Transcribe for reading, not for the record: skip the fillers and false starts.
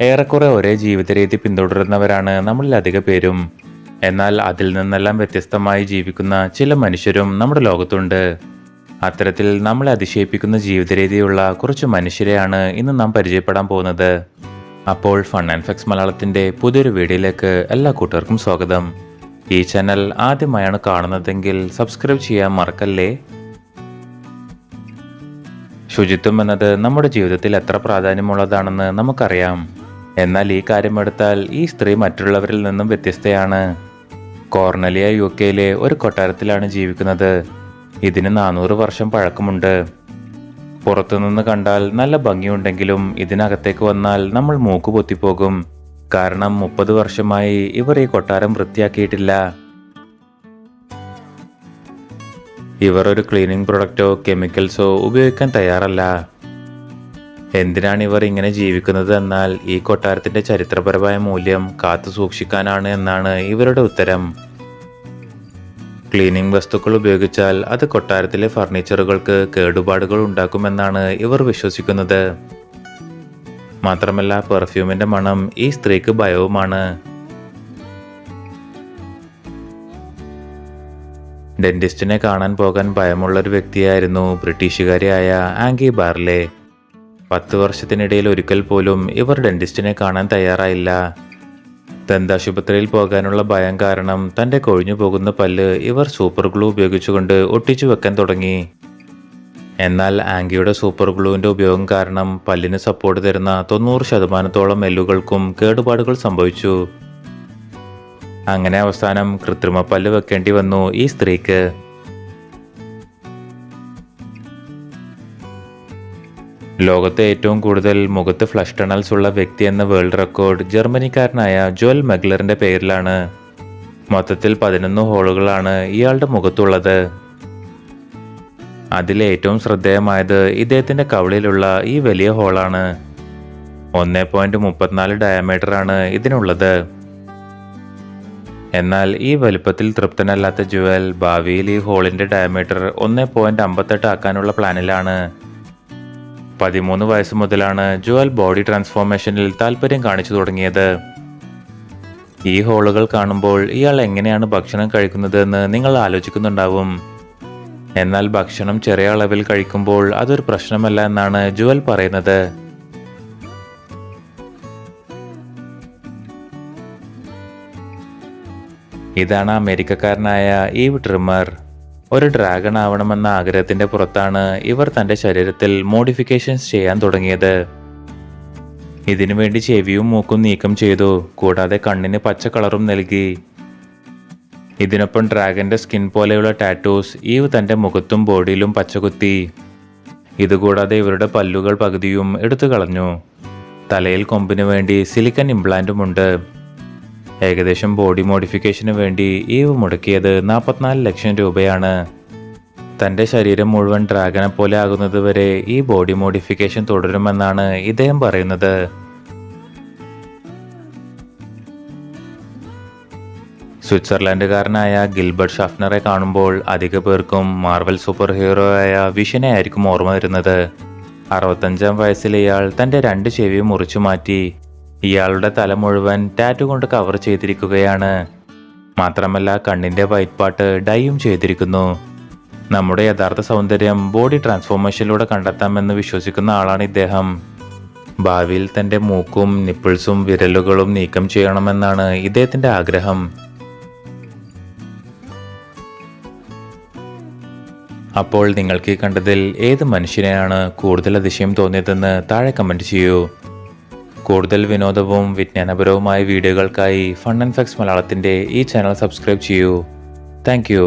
ഏറെക്കുറെ ഒരേ ജീവിത രീതി പിന്തുടരുന്നവരാണ് നമ്മളിൽ അധിക പേരും. എന്നാൽ അതിൽ നിന്നെല്ലാം വ്യത്യസ്തമായി ജീവിക്കുന്ന ചില മനുഷ്യരും നമ്മുടെ ലോകത്തുണ്ട്. അത്തരത്തിൽ നമ്മളെ അതിശയിപ്പിക്കുന്ന ജീവിത രീതിയുള്ള കുറച്ച് മനുഷ്യരെയാണ് ഇന്ന് നാം പരിചയപ്പെടാൻ പോകുന്നത്. അപ്പോൾ ഫൺ ആൻഡ് ഫാക്ട്സ് മലയാളത്തിൻ്റെ പുതിയൊരു വീഡിയോയിലേക്ക് എല്ലാ കൂട്ടുകാർക്കും സ്വാഗതം. ഈ ചാനൽ ആദ്യമായാണ് കാണുന്നതെങ്കിൽ സബ്സ്ക്രൈബ് ചെയ്യാൻ മറക്കല്ലേ. ശുചിത്വം എന്നത് നമ്മുടെ ജീവിതത്തിൽ എത്ര പ്രാധാന്യമുള്ളതാണെന്ന് നമുക്കറിയാം. എന്നാൽ ഈ കാര്യമെടുത്താൽ ഈ സ്ത്രീ മറ്റുള്ളവരിൽ നിന്നും വ്യത്യസ്തയാണ്. കോർണലിയ UK ഒരു കൊട്ടാരത്തിലാണ് ജീവിക്കുന്നത്. ഇതിന് 400 വർഷം പഴക്കമുണ്ട്. പുറത്തുനിന്ന് കണ്ടാൽ നല്ല ഭംഗിയുണ്ടെങ്കിലും ഇതിനകത്തേക്ക് വന്നാൽ നമ്മൾ മൂക്ക് പൊത്തിപ്പോകും. കാരണം 30 വർഷമായി ഇവർ ഈ കൊട്ടാരം വൃത്തിയാക്കിയിട്ടില്ല. ഇവർ ഒരു ക്ലീനിങ് പ്രൊഡക്റ്റോ കെമിക്കൽസോ ഉപയോഗിക്കാൻ തയ്യാറല്ല. എന്തിനാണ് ഇവർ ഇങ്ങനെ ജീവിക്കുന്നത് എന്നാൽ ഈ കൊട്ടാരത്തിന്റെ ചരിത്രപരമായ മൂല്യം കാത്തു സൂക്ഷിക്കാനാണ് എന്നാണ് ഇവരുടെ ഉത്തരം. ക്ലീനിങ് വസ്തുക്കൾ ഉപയോഗിച്ചാൽ അത് കൊട്ടാരത്തിലെ ഫർണിച്ചറുകൾക്ക് കേടുപാടുകൾ ഉണ്ടാക്കുമെന്നാണ് ഇവർ വിശ്വസിക്കുന്നത്. മാത്രമല്ല പെർഫ്യൂമിന്റെ മണം ഈ സ്ത്രീക്ക് ഭയവുമാണ്. ഡെന്റിസ്റ്റിനെ കാണാൻ പോകാൻ ഭയമുള്ളൊരു വ്യക്തിയായിരുന്നു ബ്രിട്ടീഷുകാരിയായ ആംഗി ബാർലെ. 10 വർഷത്തിനിടയിൽ ഒരിക്കൽ പോലും ഇവർ ഡെന്റിസ്റ്റിനെ കാണാൻ തയ്യാറായില്ല. ദന്താശുപത്രിയിൽ പോകാനുള്ള ഭയം കാരണം തൻ്റെ കൊഴിഞ്ഞു പോകുന്ന പല്ല് ഇവർ സൂപ്പർ ഗ്ലൂ ഉപയോഗിച്ചുകൊണ്ട് ഒട്ടിച്ചു വെക്കാൻ തുടങ്ങി. എന്നാൽ ആംഗിയുടെ സൂപ്പർ ഗ്ലൂവിൻ്റെ ഉപയോഗം കാരണം പല്ലിന് സപ്പോർട്ട് തരുന്ന 90% എല്ലുകൾക്കും കേടുപാടുകൾ സംഭവിച്ചു. അങ്ങനെ അവസാനം കൃത്രിമ പല്ല് വെക്കേണ്ടി വന്നു ഈ സ്ത്രീക്ക്. ലോകത്തെ ഏറ്റവും കൂടുതൽ മുഖത്ത് ഫ്ലഷ് ടണൽസ് ഉള്ള വ്യക്തി എന്ന വേൾഡ് റെക്കോർഡ് ജർമ്മനിക്കാരനായ ജോൽ മെഗ്ലറിന്റെ പേരിലാണ്. മൊത്തത്തിൽ 11 ഹോളുകളാണ് ഇയാളുടെ മുഖത്തുള്ളത്. അതിലെ ഏറ്റവും ശ്രദ്ധേയമായത് ഇദ്ദേഹത്തിന്റെ കവിളിലുള്ള ഈ വലിയ ഹോളാണ്. 1.34 ഡയമീറ്റർ ആണ് ഇതിനുള്ളത്. എന്നാൽ ഈ വലുപ്പത്തിൽ തൃപ്തനല്ലാത്ത ജുവൽ ഭാവിയിൽ ഈ ഹോളിന്റെ ഡയമീറ്റർ 1.58 ആക്കാനുള്ള പ്ലാനിലാണ്. 13 വയസ്സ് മുതലാണ് ജുവൽ ബോഡി ട്രാൻസ്ഫോർമേഷനിൽ താല്പര്യം കാണിച്ചു തുടങ്ങിയത്. ഈ ഹോളുകൾ കാണുമ്പോൾ ഇയാൾ എങ്ങനെയാണ് ഭക്ഷണം കഴിക്കുന്നത് എന്ന് നിങ്ങൾ ആലോചിക്കുന്നുണ്ടാവും. എന്നാൽ ഭക്ഷണം ചെറിയ അളവിൽ കഴിക്കുമ്പോൾ അതൊരു പ്രശ്നമല്ല എന്നാണ് ജുവൽ പറയുന്നത്. ഇതാണ് അമേരിക്കക്കാരനായ ഈവ് ട്രിമ്മർ. ഒരു ഡ്രാഗൺ ആവണമെന്ന ആഗ്രഹത്തിന്റെ പുറത്താണ് ഇവർ തന്റെ ശരീരത്തിൽ മോഡിഫിക്കേഷൻസ് ചെയ്യാൻ തുടങ്ങിയത്. ഇതിനുവേണ്ടി ചെവിയും മൂക്കും നീക്കം ചെയ്തു. കൂടാതെ കണ്ണിന് പച്ച കളറും നൽകി. ഇതിനൊപ്പം ഡ്രാഗന്റെ സ്കിൻ പോലെയുള്ള ടാറ്റൂസ് ഈവ് തന്റെ മുഖത്തും ബോഡിയിലും പച്ചകുത്തി. ഇതുകൂടാതെ ഇവരുടെ പല്ലുകൾ പകുതിയും എടുത്തു കളഞ്ഞു. തലയിൽ കൊമ്പിന് വേണ്ടി സിലിക്കൺ ഇംപ്ലാന്റുമുണ്ട്. ഏകദേശം ബോഡി മോഡിഫിക്കേഷന് വേണ്ടി ഈവ് മുടക്കിയത് 44 ലക്ഷം രൂപയാണ്. തൻ്റെ ശരീരം മുഴുവൻ ഡ്രാഗനെ പോലെ ആകുന്നത് വരെ ഈ ബോഡി മോഡിഫിക്കേഷൻ തുടരുമെന്നാണ് ഇദ്ദേഹം പറയുന്നത്. സ്വിറ്റ്സർലൻഡുകാരനായ ഗിൽബർട്ട് ഷഫ്നറെ കാണുമ്പോൾ അധിക പേർക്കും മാർവൽ സൂപ്പർ ഹീറോ ആയ വിഷനെ ആയിരിക്കും ഓർമ്മ വരുന്നത്. 65-ാം വയസ്സിൽ ഇയാൾ തൻ്റെ 2 ചെവിയും മുറിച്ചു മാറ്റി. ഇയാളുടെ തല മുഴുവൻ ടാറ്റു കൊണ്ട് കവർ ചെയ്തിരിക്കുകയാണ്. മാത്രമല്ല കണ്ണിന്റെ വൈറ്റ് പാർട്ട് ഡൈയും ചെയ്തിരിക്കുന്നു. നമ്മുടെ യഥാർത്ഥ സൗന്ദര്യം ബോഡി ട്രാൻസ്ഫോർമേഷനിലൂടെ കണ്ടെത്താമെന്ന് വിശ്വസിക്കുന്ന ആളാണ് ഇദ്ദേഹം. ഭാവിയിൽ തൻ്റെ മൂക്കും നിപ്പിൾസും വിരലുകളും നീക്കം ചെയ്യണമെന്നാണ് ഇദ്ദേഹത്തിന്റെ ആഗ്രഹം. അപ്പോൾ നിങ്ങൾക്ക് ഈ കണ്ടതിൽ ഏത് മനുഷ്യനെയാണ് കൂടുതൽ അതിശയം തോന്നിയതെന്ന് താഴെ കമന്റ് ചെയ്യൂ. കൂടുതൽ വിനോദവും വിജ്ഞാനപരവുമായ വീഡിയോകൾക്കായി ഫൺ ആൻഡ് ഫാക്ട്സ് മലയാളത്തിൻ്റെ ഈ ചാനൽ സബ്സ്ക്രൈബ് ചെയ്യൂ. Thank you.